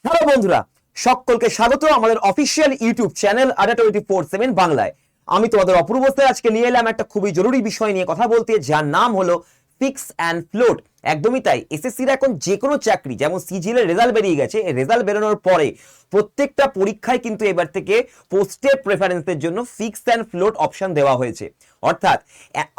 Hello বন্ধুরা, সকলকে স্বাগত আমাদের অফিসিয়াল ইউটিউব চ্যানেল আড্ডা 24/7 বাংলায়। আমি তোমাদের অপূর্ব আজকে নিয়ে এলাম একটা খুবই জরুরি বিষয় নিয়ে কথা বলতে, যার নাম হলো ফিক্স অ্যান্ড ফ্লোট। একদমই তাই, এসএসসির এখন যে কোনো চাকরি, যেমন সিজিএল এর রেজাল্ট বেরিয়ে গেছে, রেজাল্ট বেরোনোর পরে প্রত্যেকটা পরীক্ষায় কিন্তু এবার থেকে পোস্টের প্রেফারেন্সের জন্য ফিক্স অ্যান্ড ফ্লোট অপশন দেওয়া হয়েছে। অর্থাৎ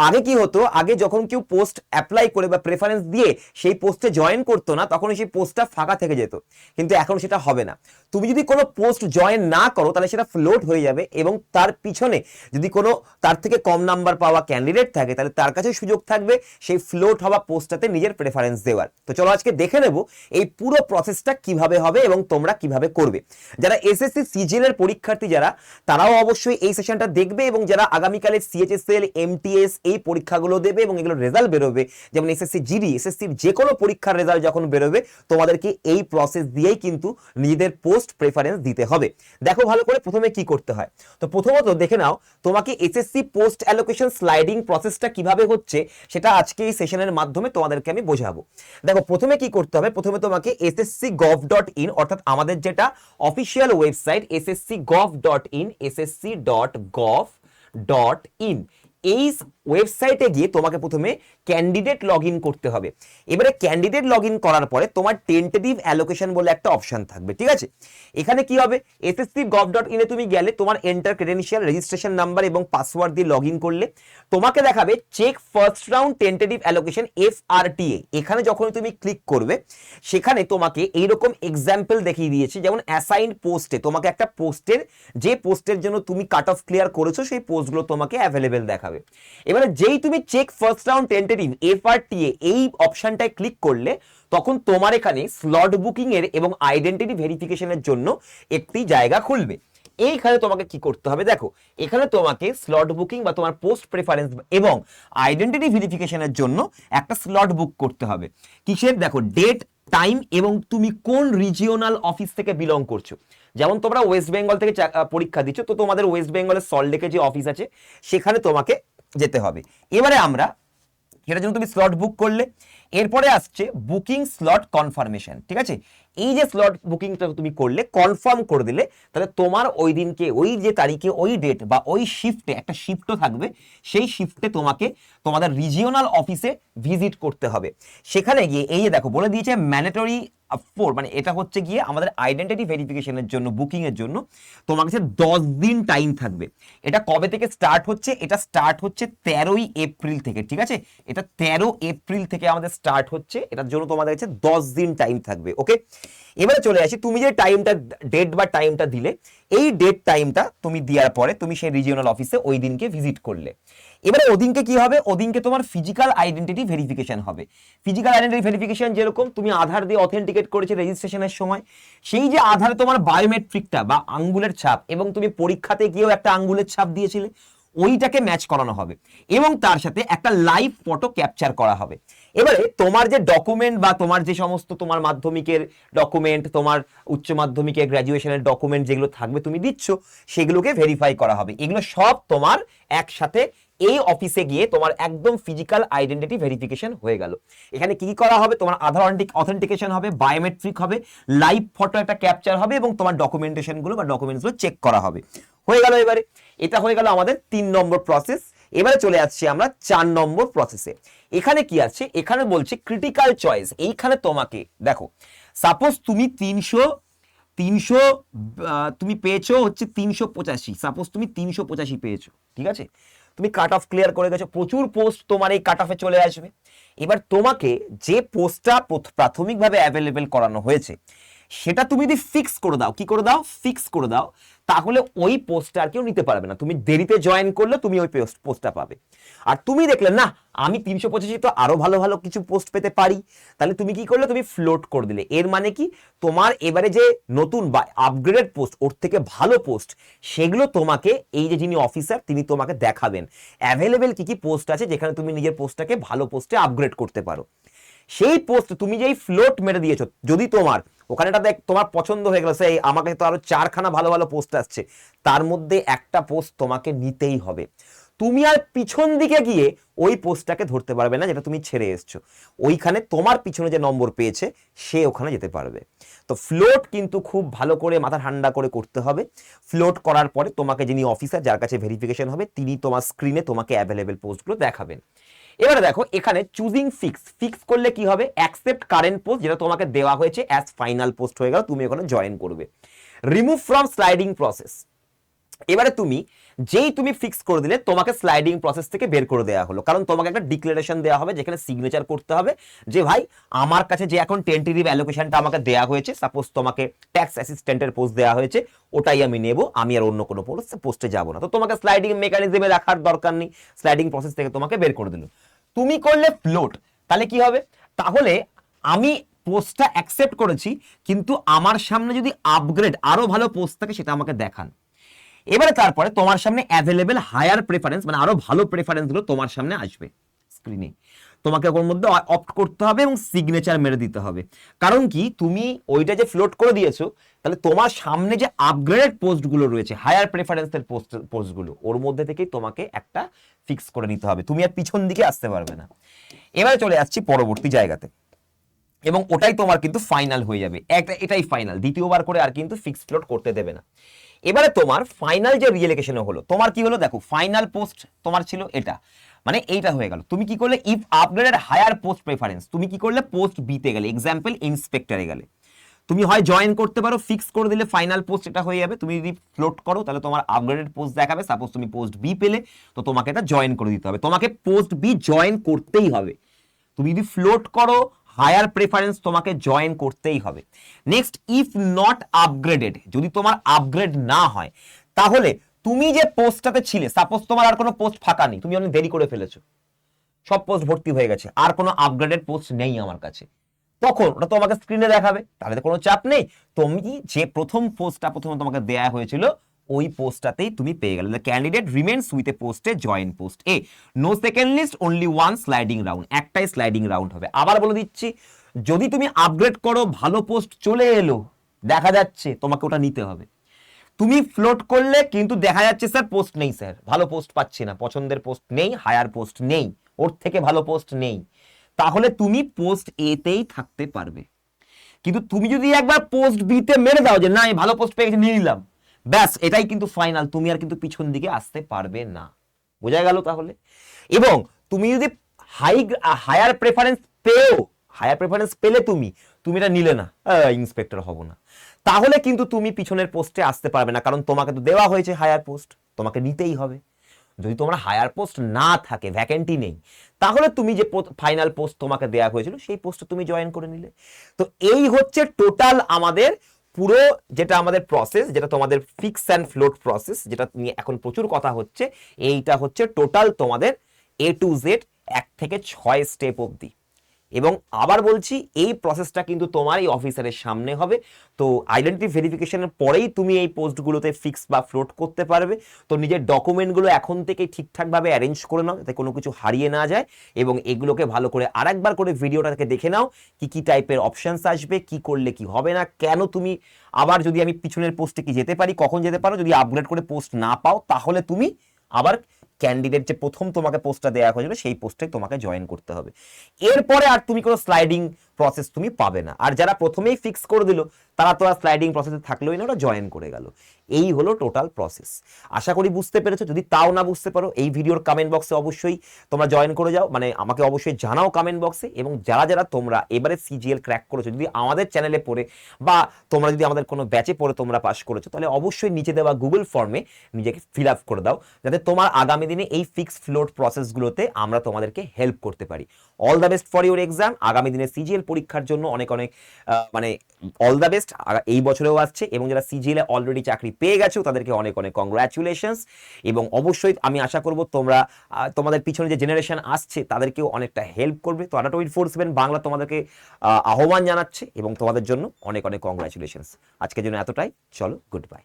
আগে কি হতো, আগে যখন কেউ পোস্ট অ্যাপ্লাই করে বা প্রেফারেন্স দিয়ে সেই পোস্টে জয়েন করতো না, তখন সেই পোস্টটা ফাঁকা থেকে যেত, কিন্তু এখন সেটা হবে না। তুমি যদি কোনো পোস্ট জয়েন না করো তাহলে সেটা ফ্লোট হয়ে যাবে, এবং তার পিছনে যদি কোনো তার থেকে কম নাম্বার পাওয়া ক্যান্ডিডেট থাকে তাহলে তার কাছে সুযোগ থাকবে সেই ফ্লোট হওয়া পোস্টটাতে নিজের প্রেফারেন্স দেওয়ার। তো চলো আজকে দেখে নেব এই পুরো প্রসেসটা কিভাবে হবে এবং তোমরা কিভাবে করবে। যারা এসএসসি সিজিএল এর পরীক্ষার্থী যারা, তারাও অবশ্যই এই সেশনটা দেখবে, এবং যারা আগামীকালের সিএইচএসএল এমটিএস এই পরীক্ষাগুলো দেবে এবং এগুলো রেজাল্ট বেরোবে, যেমন এসএসসি জিডি, এসএসসির যে কোনো পরীক্ষার রেজাল্ট যখন বেরোবে তোমাদেরকে এই প্রসেস দিয়েই কিন্তু নিজেদের পোস্ট প্রেফারেন্স দিতে হবে। দেখো ভালো করে প্রথমে কি করতে হয়। তো প্রথমত দেখে নাও তোমাকে এসএসসি পোস্ট অ্যালোকেশন স্লাইডিং প্রসেসটা কিভাবে হচ্ছে, সেটা আজকে এই সেশনের মাধ্যমে তোমাদেরকে আমি বোঝাবো। দেখো প্রথমে কি করতে হবে, প্রথমে তোমাকে ssc.gov.in অর্থাৎ আমাদের যেটা অফিসিয়াল ওয়েবসাইট ssc.gov.in ssc.gov.in এই ওয়েবসাইটে গিয়ে তোমাকে প্রথমে ক্যান্ডিডেট লগ ইন করতে হবে। এবারে ক্যান্ডিডেট লগ ইন করার পরে তোমার টেন্টেটিভ অ্যালোকেশন বলে একটা অপশন থাকবে, ঠিক আছে। এখানে কি হবে, ssc.gov.in এ তুমি গেলে তোমার এন্টার ক্রেডেনশিয়াল, রেজিস্ট্রেশন নাম্বার এবং পাসওয়ার্ড দিয়ে লগ ইন করলে তোমাকে দেখাবে check first round tentative allocation FRTA। এখানে যখন তুমি ক্লিক করবে সেখানে তোমাকে এইরকম এক্সাম্পল দেখিয়ে দিয়েছে, যেমন অ্যাসাইন্ড পোস্টে তোমাকে একটা পোস্টের, যে পোস্টের জন্য তুমি কাট অফ ক্লিয়ার করেছো সেই পোস্টগুলো তোমাকে অ্যাভেলেবেল দেখাবে। এবারে যেই তুমি check first round tentative FRTA এই অপশনটায় ক্লিক করলে তখন তোমার এখানে স্লট বুকিং এর এবং আইডেন্টিটি ভেরিফিকেশনের জন্য একটি জায়গা খুলবে। এইখানে তোমাকে কি করতে হবে, দেখো এখানে তোমাকে স্লট বুকিং বা তোমার পোস্ট প্রেফারেন্স এবং আইডেন্টিটি ভেরিফিকেশনের জন্য একটা স্লট বুক করতে হবে। কিসের, দেখো ডেট, টাইম এবং তুমি কোন রিজিওনাল অফিস থেকে বিলং করছো। যেমন তোমরা ওয়েস্ট বেঙ্গল থেকে পরীক্ষা দিচ্ছ, তো তোমাদের ওয়েস্ট বেঙ্গলের সল্টলেকে যে অফিস আছে সেখানে তোমাকে যেতে হবে। এবারে আমরা সেটার জন্য তুমি স্লট বুক করলে, এরপরে আসছে বুকিং স্লট কনফার্মেশন, ঠিক আছে। এই যে স্লট বুকিংটা তুমি করলে, কনফার্ম করে দিলে, তাহলে তোমার ওই দিনকে, ওই যে তারিখে, ওই ডেট বা ওই শিফটে, একটা শিফটও থাকবে, সেই শিফটে তোমাকে তোমাদের রিজিওনাল অফিসে ভিজিট করতে হবে। সেখানে গিয়ে এই যে দেখো বলে দিয়েছে ম্যান্ডেটরি মানে এটা হচ্ছে গিয়ে আমাদের আইডেন্টিটি ভেরিফিকেশনের জন্য, বুকিং এর জন্য তোমার কাছে 10 দিন টাইম থাকবে। এটা কবে থেকে স্টার্ট হচ্ছে, এটা স্টার্ট হচ্ছে 13ই এপ্রিল থেকে, ঠিক আছে। এটা 13 এপ্রিল থেকে আমাদের স্টার্ট হচ্ছে, এটার জন্য তোমাদের কাছে 10 দিন টাইম থাকবে, ওকে। এবারে চলে আসি, তুমি যে টাইমটা, ডেট বা টাইমটা দিলে, এই ডেট টাইমটা তুমি দেওয়ার পরে তুমি সেই রিজিওনাল অফিসে ওই দিনকে ভিজিট করলে। এবারে ওদিনকে কি হবে, ওদিনকে তোমার ফিজিক্যাল আইডেন্টিটি ভেরিফিকেশন হবে। ফিজিক্যাল আইডেন্টিটি ভেরিফিকেশন যেরকম তুমি আধার দিয়ে অথেন্টিকেট করেছে রেজিস্ট্রেশনের সময়, সেই যে আধারে তোমার বায়োমেট্রিকটা বা আঙ্গুলের ছাপ, এবং তুমি পরীক্ষাতে গিয়েও একটা আঙ্গুলের ছাপ দিয়েছিলে, ওইটাকে ম্যাচ করানো হবে, এবং তার সাথে একটা লাইভ ফটো ক্যাপচার করা হবে। এবারে তোমার যে ডকুমেন্ট বা তোমার যে সমস্ত তোমার মাধ্যমিকের ডকুমেন্ট, তোমার উচ্চ মাধ্যমিকের গ্র্যাজুয়েশনের ডকুমেন্ট যেগুলো থাকবে তুমি দিচ্ছ, সেগুলোকে ভেরিফাই করা হবে। এগুলো সব তোমার একসাথে এই অফিসে গিয়ে তোমার একদম ফিজিক্যাল আইডেন্টিটি ভেরিফিকেশন হয়ে গেল। এখানে কি করা হবে, তোমার আধার অথেন্টিকেশন হবে, বায়োমেট্রিক হবে, লাইভ ফটো একটা ক্যাপচার হবে, এবং তোমার ডকুমেন্টেশনগুলো বা ডকুমেন্টসগুলো চেক করা হবে। হয়ে গেল। এবারে এটা হয়ে গেল আমাদের 3 নম্বর প্রসেস। এবারে চলে আসছি আমরা 4 নম্বর প্রসেসে। এখানে কি আছে, এখানে বলছে ক্রিটিক্যাল চয়েস। এইখানে তোমাকে দেখো, সাপোজ তুমি 300 তুমি পেয়েছো হচ্ছে 385, সাপোজ তুমি 385 পেয়েছো, ঠিক আছে। তুমি কাট অফ ক্লিয়ার করে গেছো, প্রচুর পোস্ট তোমার এই কাট অফে চলে আসবে। এবার তোমাকে যে পোস্টটা প্রাথমিকভাবে অ্যাভেলেবেল করানো হয়েছে সেটা তুমি যদি ফিক্স করে দাও, কি করে দাও, ফিক্স করে দাও, তাহলে ওই পোস্টটা আর কেউ নিতে পারবে না। তুমি দেরিতে জয়েন করলে তুমি ওই পোস্টটা পাবে। আর তুমি দেখলে না আমি 385 তো আরো ভালো ভালো কিছু পোস্ট পেতে পারি, তাহলে তুমি কি করলে, তুমি ফ্লোট করে দিলে। এর মানে কি, তোমার এবারে যে নতুন বা আপগ্রেডেড পোস্ট, ওর থেকে ভালো পোস্ট, সেগুলো তোমাকে এই যে যিনি অফিসার তিনি তোমাকে দেখাবেন অ্যাভেলেবেল কি কি পোস্ট আছে, যেখানে তুমি নিজের পোস্টটাকে ভালো পোস্টে আপগ্রেড করতে পারো। সেই পোস্ট তুমি যেই ফ্লোট মেরে দিয়েছো, যদি তোমার ওখানেটা দেখ তোমার পছন্দ হয়ে গেল, সেই আমাকে তো আরো 4খানা ভালো ভালো পোস্ট আসছে, তার মধ্যে একটা পোস্ট তোমাকে নিতেই হবে। তুমি আর পিছন দিকে গিয়ে ওই পোস্টটাকে ধরতে পারবে না যেটা তুমি ছেড়ে এসছো, ওইখানে তোমার পিছনে যে নম্বর পেয়েছে সে ওখানে যেতে পারবে। তো ফ্লোট কিন্তু খুব ভালো করে মাথা ঠান্ডা করে করতে হবে। ফ্লোট করার পরে তোমাকে যিনি অফিসার, যার কাছে ভেরিফিকেশন হবে, তিনি তোমার স্ক্রিনে তোমাকে অ্যাভেলেবেল পোস্টগুলো দেখাবেন। এবারে দেখো এখানে চুজিং ফিক্স করলে কি হবে, অ্যাকসেপ্ট কারেন্ট পোস্ট, যেটা তোমাকে দেওয়া হয়েছে অ্যাজ ফাইনাল পোস্ট হয়ে গেল, তুমি ওখানে জয়েন করবে। রিমুভ ফ্রম স্লাইডিং প্রসেস, এবারে যেই তুমি ফিক্স করে দিলে তোমাকে স্লাইডিং প্রসেস থেকে বের করে দেওয়া হলো, কারণ তোমাকে একটা ডিক্লারেশন দেওয়া হবে যেখানে সিগনেচার করতে হবে যে ভাই আমার কাছে যে এখন টেন্টেটিভ অ্যালোকেশনটা আমাকে দেওয়া হয়েছে, সাপোজ তোমাকে ট্যাক্স অ্যাসিস্ট্যান্টের পোস্ট দেওয়া হয়েছে, ওটাই আমি নেব, আমি আর অন্য কোনো পোস্টে যাব না। তো তোমাকে স্লাইডিং মেকানিজমে রাখার দরকার নেই, স্লাইডিং প্রসেস থেকে তোমাকে বের করে দিল। তুমি করলে ফ্লোট, তাহলে কি হবে, তাহলে আমি পোস্টটা অ্যাকসেপ্ট করেছি, কিন্তু আমার সামনে যদি আপগ্রেড আরো ভালো পোস্ট থাকে সেটা আমাকে দেখান। এবারে তারপরে তোমার সামনে অ্যাভেলেবেল হায়ার প্রেফারেন্স, মানে আরো ভালো প্রেফারেন্স গুলো তোমার সামনে আসবে স্ক্রিনে, তোমাকে ওর মধ্যে অপ্ট করতে হবে এবং সিগনেচার মেরে দিতে হবে। কারণ কি, তুমি ওইটা যে ফ্লোট করে দিয়েছো, তাহলে তোমার সামনে যে আপগ্রেডেড পোস্টগুলো রয়েছে, হায়ার প্রেফারেন্সের পোস্টগুলো, ওর মধ্যে থেকেই তোমাকে একটা ফিক্স করে নিতে হবে, তুমি আর পিছন দিকে আসতে পারবে না। এবারে চলে আসছি পরবর্তী জায়গাতে, এবং ওটাই তোমার কিন্তু ফাইনাল হয়ে যাবে, এটাই ফাইনাল, দ্বিতীয়বার করে আর কিন্তু ফিক্স ফ্লোট করতে দেবে না। এবারে তোমার ফাইনাল যে রিয়েলিকেশন হলো, তোমার কি হলো দেখো, ফাইনাল পোস্ট তোমার ছিল এটা, মানে এইটা হয়ে গেল। তুমি কি করলে, if upgraded higher post preference, তুমি কি করলে পোস্ট বিতে গেলে, এক্সাম্পল ইন্সপেক্টরে গেলে, তুমি হয় জয়েন করতে পারো, ফিক্স করে দিলে ফাইনাল পোস্ট এটা হয়ে যাবে। তুমি যদি ফ্লোট করো তাহলে তোমার আপগ্রেডেড পোস্ট দেখাবে, সাপোজ তুমি পোস্ট বি পেলে, তো তোমাকে এটা জয়েন করে দিতে হবে, তোমাকে পোস্ট বি জয়েন করতেই হবে। তুমি যদি ফ্লোট করো, হায়ার প্রেফারেন্স তোমাকে জয়েন করতেই হবে। নেক্সট, ইফ নট আপগ্রেডেড, যদি তোমার আপগ্রেড না হয়, তাহলে তুমি যে পোস্টটাতে ছিলে, সাপোজ তোমার আর কোনো পোস্ট ফাঁকা নেই, তুমি অনেক দেরি করে ফেলেছো, সব পোস্ট ভর্তি হয়ে গেছে, আর কোনো আপগ্রেডেড পোস্ট নেই আমার কাছে, তখন ওটা তোমাকে স্ক্রিনে দেখাবে, তাহলে কোনো চাপ নেই, তুমি যে প্রথম পোস্টটা প্রথমে তোমাকে দেয়া হয়েছিল ওই পোস্টটাতেই তুমি পেয়ে গেলে। ক্যান্ডিডেট রিমেন্স উইথ এ পোস্টে জয়েন পোস্ট এ, no second list, only one sliding round, একটাই স্লাইডিং রাউন্ড হবে। আবার বলে দিচ্ছি, যদি তুমি আপগ্রেড করো, ভালো পোস্ট চলে এলো, দেখা যাচ্ছে তোমাকে ওটা নিতে হবে। তুমি ফ্লোট করলে কিন্তু দেখা যাচ্ছে স্যার পোস্ট নেই, স্যার ভালো পোস্ট পাচ্ছি না, পছন্দের পোস্ট নেই, হায়ার পোস্ট নেই, ওর থেকে ভালো পোস্ট নেই, তাহলে তুমি পোস্ট এতেই থাকতে পারবে। কিন্তু তুমি যদি একবার পোস্ট বিতে মেরে দাও যে না আমি ভালো পোস্ট পেয়ে গেছি নিয়ে নিলাম, ব্যাস এটাই কিন্তু ফাইনাল, তুমি আর কিন্তু পিছন দিকে আসতে পারবে না। বোঝা গেল তাহলে? এবং তুমি যদি হায়ার প্রেফারেন্স পেলে তুমি এটা নিলে না, ইন্সপেক্টর হব না, তাহলে কিন্তু তুমি পিছনের পোস্টে আসতে পারবে না, কারণ তোমাকে তো দেওয়া হয়েছে হায়ার পোস্ট, তোমাকে নিতেই হবে। যদি তোমার হায়ার পোস্ট না থাকে, ভ্যাকেন্টি নেই, তাহলে তুমি যে ফাইনাল পোস্ট তোমাকে দেওয়া হয়েছিল সেই পোস্টে তুমি জয়েন করে নিলে। তো এই হচ্ছে টোটাল আমাদের পুরো যেটা আমাদের প্রসেস, যেটা তোমাদের ফিক্স অ্যান্ড ফ্লোট প্রসেস, যেটা নিয়ে এখন প্রচুর কথা হচ্ছে, এইটা হচ্ছে টোটাল তোমাদের A to Z 1 থেকে 6 স্টেপ অবধি। এবং আবার বলছি, এই প্রসেসটা কিন্তু তোমার এই অফিসারের সামনে হবে। তো আইডেন্টিটি ভেরিফিকেশনের পরেই তুমি এই পোস্টগুলোতে ফিক্স বা ফ্লোট করতে পারবে। তো নিজের ডকুমেন্টগুলো এখন থেকে ঠিকঠাকভাবে অ্যারেঞ্জ করে নাও, যাতে কোনো কিছু হারিয়ে না যায়, এবং এগুলোকে ভালো করে আরেকবার করে ভিডিওটাকে দেখে নাও, কি টাইপের অপশনস আসবে, কি করলে কি হবে না, কেন তুমি আবার যদি আমি পিছনের পোস্টে কি যেতে পারি, কখন যেতে পারো, যদি আপগ্রেড করে পোস্ট না পাও তাহলে তুমি আবার ক্যান্ডিডেট যে প্রথম তোমাকে পোস্টটা দেওয়া হয়েছিল সেই পোস্টে তোমাকে জয়েন করতে হবে। এরপরে আর তুমি কোনো স্লাইডিং প্রসেস তুমি পাবে না। আর যারা প্রথমেই ফিক্স করে দিল তারা তো আর স্লাইডিং প্রসেসে থাকলোই না, ওরা জয়েন করে গেল। এই হলো টোটাল প্রসেস। আশা করি বুঝতে পেরেছো। যদি তাও না বুঝতে পারো, এই ভিডিওর কমেন্ট বক্সে অবশ্যই তোমরা জয়েন করে যাও, মানে আমাকে অবশ্যই জানাও কমেন্ট বক্সে। এবং যারা তোমরা এবারে সিজিএল ক্র্যাক করেছো, যদি আমাদের চ্যানেলে পড়ে বা তোমরা যদি আমাদের কোনো ব্যাচে পড়ে তোমরা পাস করেছো, তাহলে অবশ্যই নিচে দেওয়া গুগল ফর্মে নিজেকে ফিল আপ করে দাও, যাতে তোমার আগামী দিনে এই ফিক্স ফ্লোট প্রসেসগুলোতে আমরা তোমাদেরকে হেল্প করতে পারি। All the best for your exam. আগামী দিনে সিজিএল পরীক্ষার জন্য অনেক মানে অল দ্য বেস্ট। এই বছরেও আসছে, এবং যারা সিজিএল এ অলরেডি চাকরি পেয়ে গেছো তাদেরকে অনেক কংগ্রাচুলেশনস। এবং অবশ্যই আমি আশা করব তোমরা তোমাদের পিছনে যে জেনারেশন আসছে তাদেরকেও অনেকটা হেল্প করবে। তো আডা 24/7 বাংলা তোমাদেরকে আহ্বান জানাচ্ছে এবং তোমাদের জন্য অনেক কংগ্রাচুলেশনস। আজকের জন্য এতটাই, চলো গুড বাই।